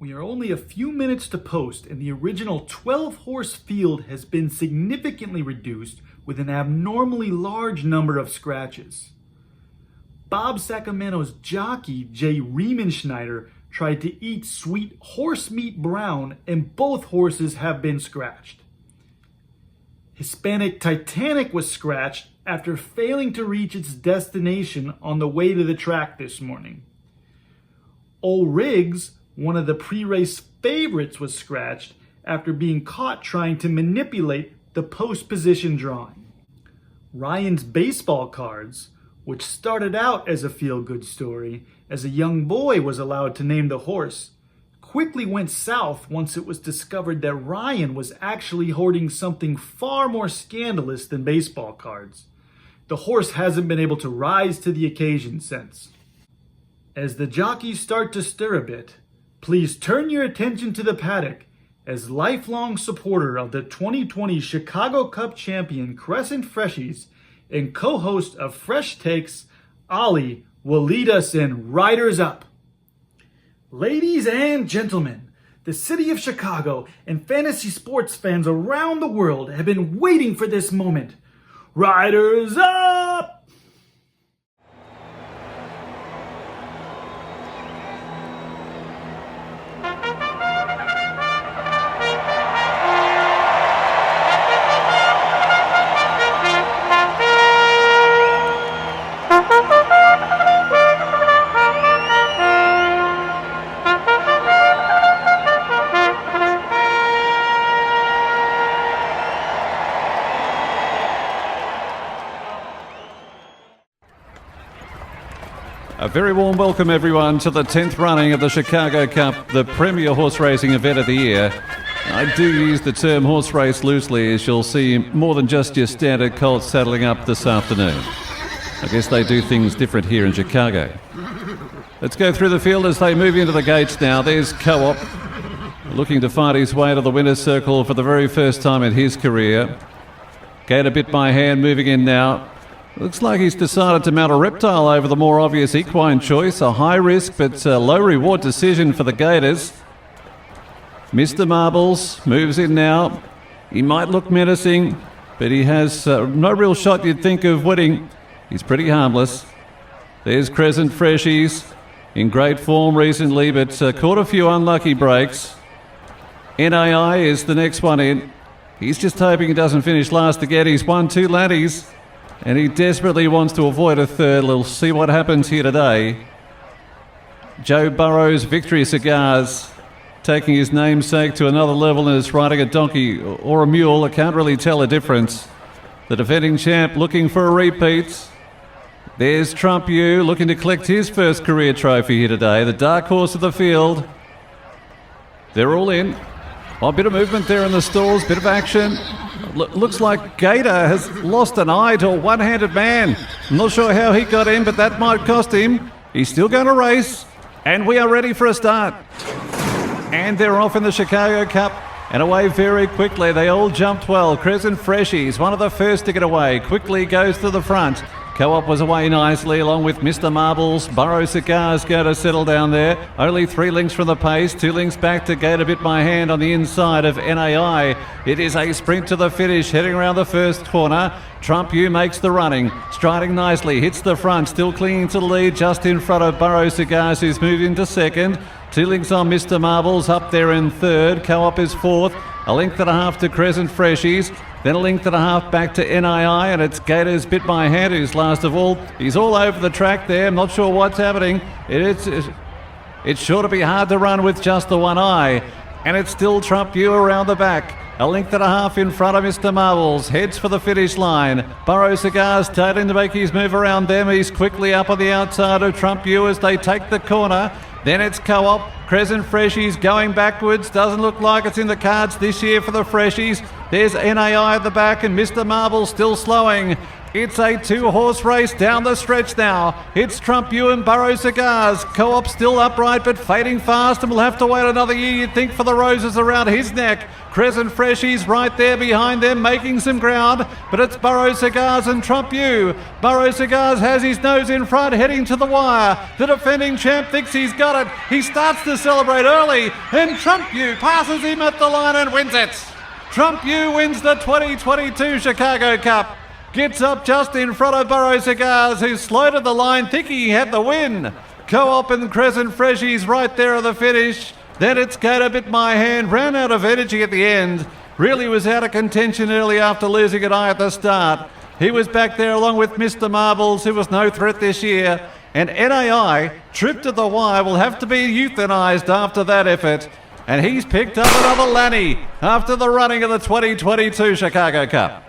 We are only a few minutes to post, and the original 12-horse field has been significantly reduced with an abnormally large number of scratches. Bob Sacramento's jockey, Jay Riemenschneider, tried to eat Sweet Horse Meat Brown, and both horses have been scratched. Hispanic Titanic was scratched after failing to reach its destination on the way to the track this morning. O'Riggs, one of the pre-race favorites, was scratched after being caught trying to manipulate the post-position drawing. Ryan's baseball cards, which started out as a feel-good story, as a young boy was allowed to name the horse, quickly went south once it was discovered that Ryan was actually hoarding something far more scandalous than baseball cards. The horse hasn't been able to rise to the occasion since. As the jockeys start to stir a bit, please turn your attention to the paddock, as lifelong supporter of the 2020 Chicago Cup champion Crescent Freshies and co-host of Fresh Takes, Ollie, will lead us in Riders Up. Ladies and gentlemen, the city of Chicago and fantasy sports fans around the world have been waiting for this moment. Riders Up! A very warm welcome, everyone, to the 10th running of the Chicago Cup, the premier horse racing event of the year. I do use the term horse race loosely, as you'll see more than just your standard colts saddling up this afternoon. I guess they do things different here in Chicago. Let's go through the field as they move into the gates now. There's Co-op, looking to find his way to the winner's circle for the very first time in his career. Gator Bit by Hand moving in now. Looks like he's decided to mount a Reptile over the more obvious equine choice. A high risk but low reward decision for the Gators. Mr. Marbles moves in now. He might look menacing, but he has no real shot you'd think of winning. He's pretty harmless. There's Crescent Freshies, in great form recently, but caught a few unlucky breaks. NAI is the next one in. He's just hoping he doesn't finish last again. He's won 2 laddies, and he desperately wants to avoid a third. We'll see what happens here today. Joe Burrow's Victory Cigars, taking his namesake to another level and is riding a donkey or a mule. I can't really tell the difference. The defending champ looking for a repeat. There's Trump U looking to collect his first career trophy here today. The dark horse of the field. They're all in. A bit of movement there in the stalls, bit of action. Looks like Gator has lost an eye to a one-handed man. I'm not sure how he got in, but that might cost him. He's still going to race, and we are ready for a start. And they're off in the Chicago Cup and away very quickly. They all jumped well. Crescent Freshies, one of the first to get away, quickly goes to the front. Co-op was away nicely along with Mr. Marbles. Burrow Cigars going to settle down there. Only 3 links from the pace. 2 links back to Gator Bit by Hand on the inside of NAI. It is a sprint to the finish, heading around the first corner. Trump U makes the running, striding nicely, hits the front, still clinging to the lead just in front of Burrow Cigars, who's moved into second. 2 links on Mr. Marbles, up there in third. Co-op is fourth. A length and a half to Crescent Freshies. Then a length and a half back to NAI, and it's Gators Bit by Hand who's last of all. He's all over the track there. I'm not sure what's happening. It's sure to be hard to run with just the one eye. And it's still Trump U around the back. A length and a half in front of Mr. Marbles. Heads for the finish line. Burrow Cigars tailing to make his move around them. He's quickly up on the outside of Trump U as they take the corner. Then it's Co-op. Crescent Freshies going backwards. Doesn't look like it's in the cards this year for the Freshies. There's NAI at the back and Mr. Marble still slowing. It's a two-horse race down the stretch now. It's Trump U and Burrow Cigars. Co-op still upright but fading fast and will have to wait another year, you'd think, for the roses around his neck. Crescent Freshies right there behind them, making some ground, but it's Burrow Cigars and Trump U. Burrow Cigars has his nose in front, heading to the wire. The defending champ thinks he's got it. He starts to celebrate early, and Trump U passes him at the line and wins it. Trump U wins the 2022 Chicago Cup. Gets up just in front of Burrow Cigars, who slowed at the line thinking he had the win. Co-op and Crescent Freshies right there at the finish. Then it's Gator Bit My Hand, ran out of energy at the end. Really was out of contention early after losing an eye at the start. He was back there along with Mr. Marbles, who was no threat this year. And NAI, tripped at the wire, will have to be euthanized after that effort. And he's picked up another Lanny after the running of the 2022 Chicago Cup.